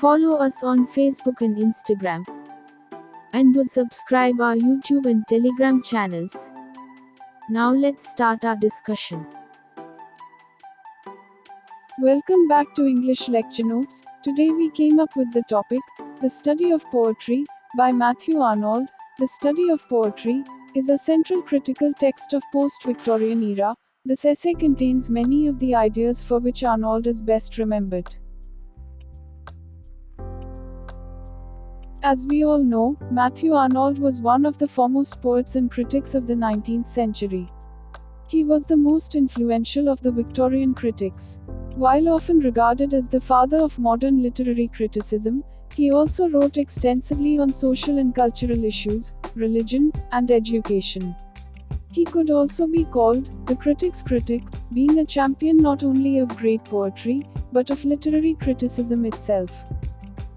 Follow us on Facebook and Instagram. And do subscribe our YouTube and Telegram channels. Now let's start our discussion. Welcome back to English Lecture Notes. Today we came up with the topic, The Study of Poetry, by Matthew Arnold. The Study of Poetry is a central critical text of post-Victorian era. This essay contains many of the ideas for which Arnold is best remembered. As we all know, Matthew Arnold was one of the foremost poets and critics of the 19th century. He was the most influential of the Victorian critics. While often regarded as the father of modern literary criticism, he also wrote extensively on social and cultural issues, religion, and education. He could also be called the critic's critic, being a champion not only of great poetry, but of literary criticism itself.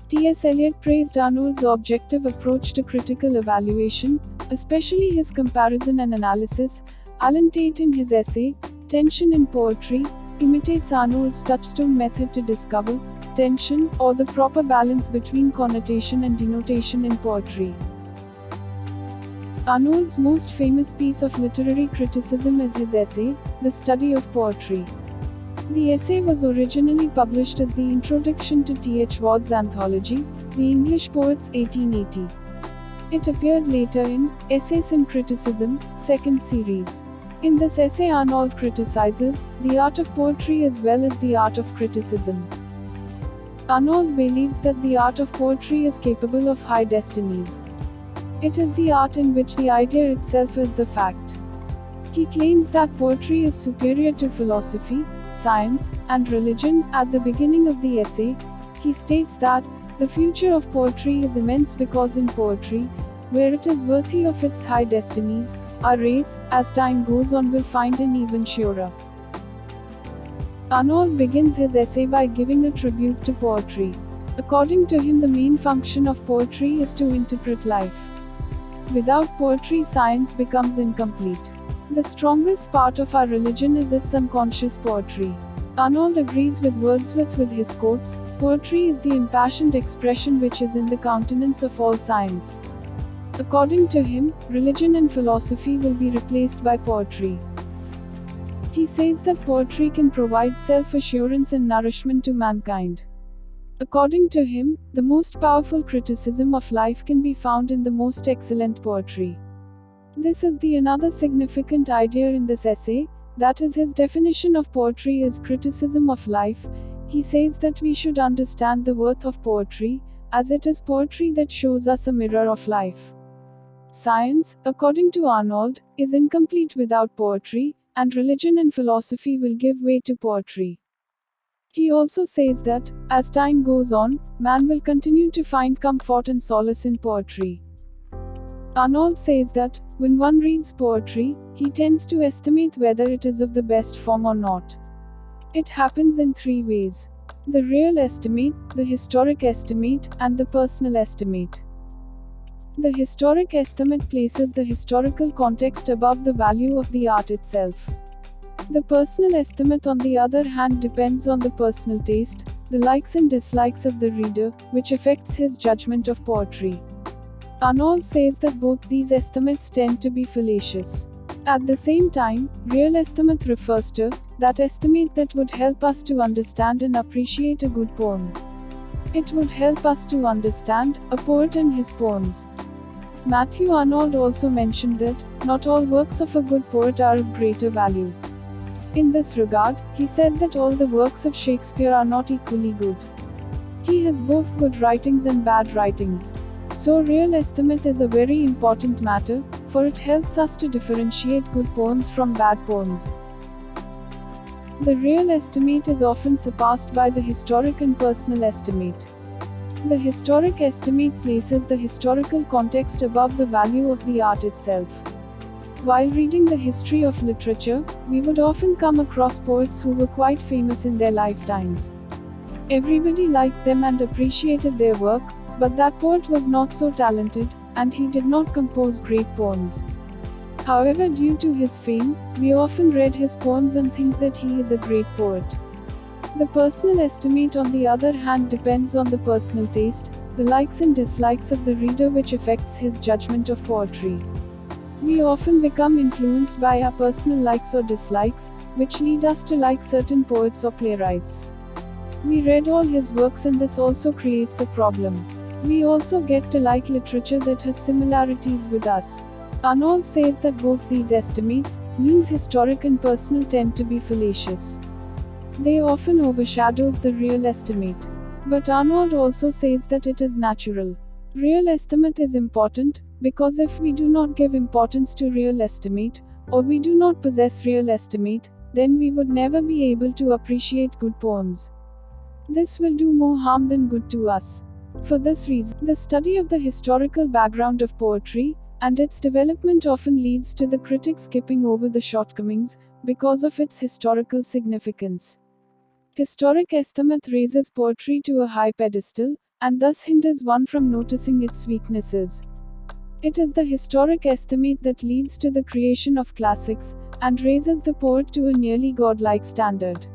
T.S. Eliot praised Arnold's objective approach to critical evaluation, especially his comparison and analysis. Alan Tate, in his essay, Tension in Poetry, imitates Arnold's Touchstone Method to discover tension, or the proper balance between connotation and denotation in poetry. Arnold's most famous piece of literary criticism is his essay, The Study of Poetry. The essay was originally published as the introduction to T.H. Ward's anthology, The English Poets 1880. It appeared later in Essays in Criticism, 2nd series. In this essay, Arnold criticizes the art of poetry as well as the art of criticism. Arnold believes that the art of poetry is capable of high destinies. It is the art in which the idea itself is the fact. He claims that poetry is superior to philosophy, science, and religion. At the beginning of the essay, he states that the future of poetry is immense because in poetry, where it is worthy of its high destinies, our race, as time goes on, will find an even surer. Arnold begins his essay by giving a tribute to poetry. According to him, the main function of poetry is to interpret life. Without poetry, science becomes incomplete. The strongest part of our religion is its unconscious poetry. Arnold agrees with Wordsworth with his quotes, "Poetry is the impassioned expression which is in the countenance of all science." According to him, religion and philosophy will be replaced by poetry. He says that poetry can provide self-assurance and nourishment to mankind. According to him, the most powerful criticism of life can be found in the most excellent poetry. This is the another significant idea in this essay, that is, his definition of poetry is criticism of life. He says that we should understand the worth of poetry, as it is poetry that shows us a mirror of life. Science, according to Arnold, is incomplete without poetry, and religion and philosophy will give way to poetry. He also says that, as time goes on, man will continue to find comfort and solace in poetry. Arnold says that, when one reads poetry, he tends to estimate whether it is of the best form or not. It happens in three ways: the real estimate, the historic estimate, and the personal estimate. The historic estimate places the historical context above the value of the art itself. The personal estimate, on the other hand, depends on the personal taste, the likes and dislikes of the reader, which affects his judgment of poetry. Arnold says that both these estimates tend to be fallacious. At the same time, real estimate refers to that estimate that would help us to understand and appreciate a good poem. It would help us to understand a poet and his poems. Matthew Arnold also mentioned that not all works of a good poet are of greater value. In this regard, he said that all the works of Shakespeare are not equally good. He has both good writings and bad writings. So real estimate is a very important matter, for it helps us to differentiate good poems from bad poems. The real estimate is often surpassed by the historic and personal estimate. The historic estimate places the historical context above the value of the art itself. While reading the history of literature, we would often come across poets who were quite famous in their lifetimes. Everybody liked them and appreciated their work, but that poet was not so talented, and he did not compose great poems. However, due to his fame, we often read his poems and think that he is a great poet. The personal estimate, on the other hand, depends on the personal taste, the likes and dislikes of the reader, which affects his judgment of poetry. We often become influenced by our personal likes or dislikes, which lead us to like certain poets or playwrights. We read all his works, and this also creates a problem. We also get to like literature that has similarities with us. Arnold says that both these estimates, means historic and personal, tend to be fallacious. They often overshadows the real estimate. But Arnold also says that it is natural. Real estimate is important, because if we do not give importance to real estimate, or we do not possess real estimate, then we would never be able to appreciate good poems. This will do more harm than good to us. For this reason, the study of the historical background of poetry and its development often leads to the critic skipping over the shortcomings because of its historical significance. Historic estimate raises poetry to a high pedestal, and thus hinders one from noticing its weaknesses. It is the historic estimate that leads to the creation of classics, and raises the poet to a nearly godlike standard.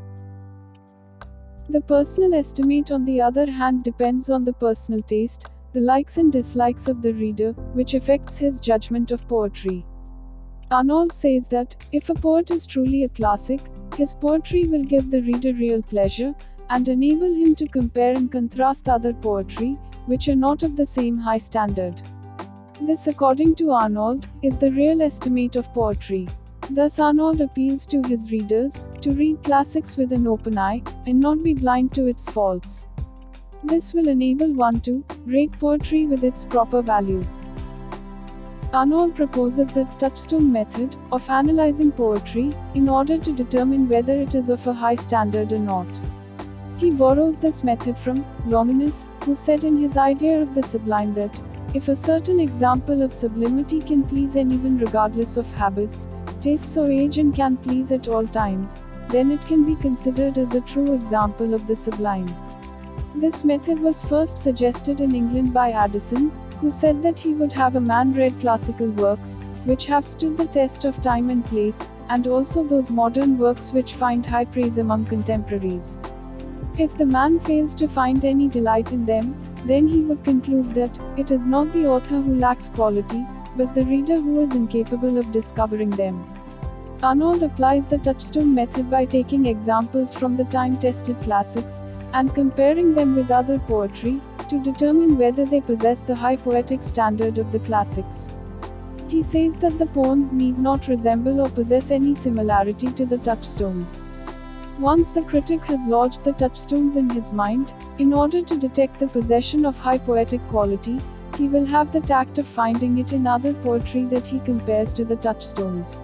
The personal estimate, on the other hand, depends on the personal taste, the likes and dislikes of the reader, which affects his judgment of poetry. Arnold says that, if a poet is truly a classic, his poetry will give the reader real pleasure, and enable him to compare and contrast other poetry, which are not of the same high standard. This, according to Arnold, is the real estimate of poetry. Thus Arnold appeals to his readers to read classics with an open eye, and not be blind to its faults. This will enable one to rate poetry with its proper value. Arnold proposes the Touchstone Method of analyzing poetry in order to determine whether it is of a high standard or not. He borrows this method from Longinus, who said in his idea of the sublime that, if a certain example of sublimity can please anyone regardless of habits, tastes or age, and can please at all times, then it can be considered as a true example of the sublime. This method was first suggested in England by Addison, who said that he would have a man read classical works, which have stood the test of time and place, and also those modern works which find high praise among contemporaries. If the man fails to find any delight in them, then he would conclude that it is not the author who lacks quality, but the reader who is incapable of discovering them. Arnold applies the Touchstone Method by taking examples from the time-tested classics, and comparing them with other poetry, to determine whether they possess the high poetic standard of the classics. He says that the poems need not resemble or possess any similarity to the touchstones. Once the critic has lodged the touchstones in his mind, in order to detect the possession of high poetic quality, he will have the tact of finding it in other poetry that he compares to the touchstones.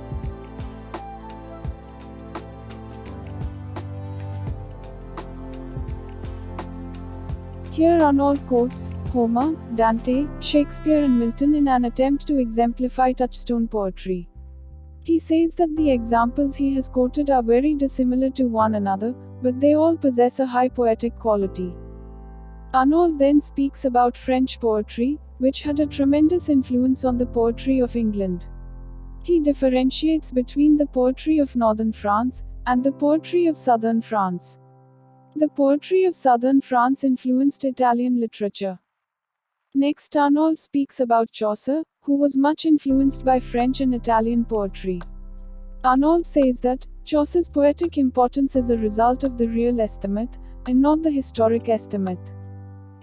Here Arnold quotes Homer, Dante, Shakespeare and Milton in an attempt to exemplify touchstone poetry. He says that the examples he has quoted are very dissimilar to one another, but they all possess a high poetic quality. Arnold then speaks about French poetry, which had a tremendous influence on the poetry of England. He differentiates between the poetry of northern France and the poetry of southern France. The poetry of southern France influenced Italian literature. Next, Arnold speaks about Chaucer, who was much influenced by French and Italian poetry. Arnold says that Chaucer's poetic importance is a result of the real estimate, and not the historic estimate.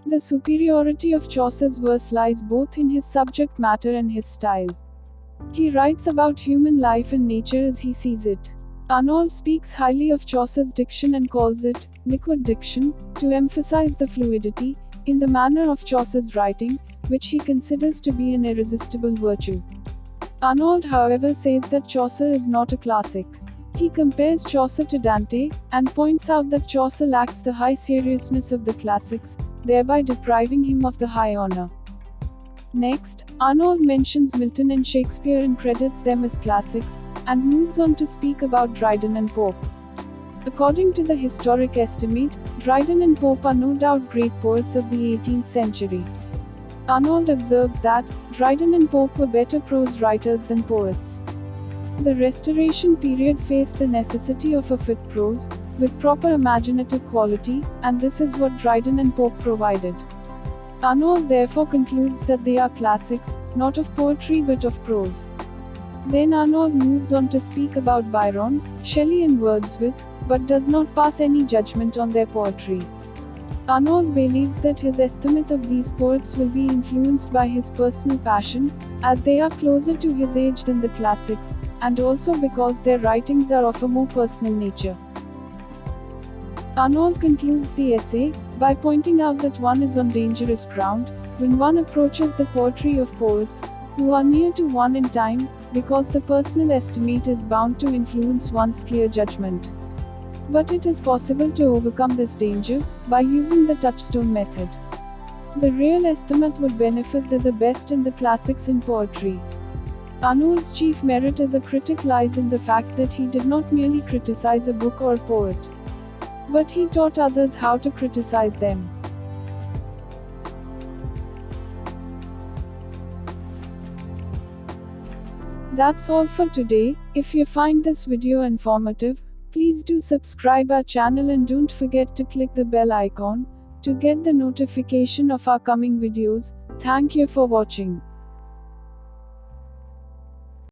The superiority of Chaucer's verse lies both in his subject matter and his style. He writes about human life and nature as he sees it. Arnold speaks highly of Chaucer's diction and calls it liquid diction, to emphasize the fluidity in the manner of Chaucer's writing, which he considers to be an irresistible virtue. Arnold, however, says that Chaucer is not a classic. He compares Chaucer to Dante, and points out that Chaucer lacks the high seriousness of the classics, thereby depriving him of the high honor. Next, Arnold mentions Milton and Shakespeare and credits them as classics, and moves on to speak about Dryden and Pope. According to the historic estimate, Dryden and Pope are no doubt great poets of the 18th century. Arnold observes that Dryden and Pope were better prose writers than poets. The Restoration period faced the necessity of a fit prose, with proper imaginative quality, and this is what Dryden and Pope provided. Arnold therefore concludes that they are classics, not of poetry but of prose. Then Arnold moves on to speak about Byron, Shelley and Wordsworth, but does not pass any judgment on their poetry. Arnold believes that his estimate of these poets will be influenced by his personal passion, as they are closer to his age than the classics, and also because their writings are of a more personal nature. Arnold concludes the essay by pointing out that one is on dangerous ground when one approaches the poetry of poets who are near to one in time, because the personal estimate is bound to influence one's clear judgment. But it is possible to overcome this danger by using the Touchstone Method. The real estimate would benefit the best in the classics in poetry. Arnold's chief merit as a critic lies in the fact that he did not merely criticize a book or a poet, but he taught others how to criticize them. That's all for today. If you find this video informative, please do subscribe our channel and don't forget to click the bell icon to get the notification of our coming videos. Thank you for watching.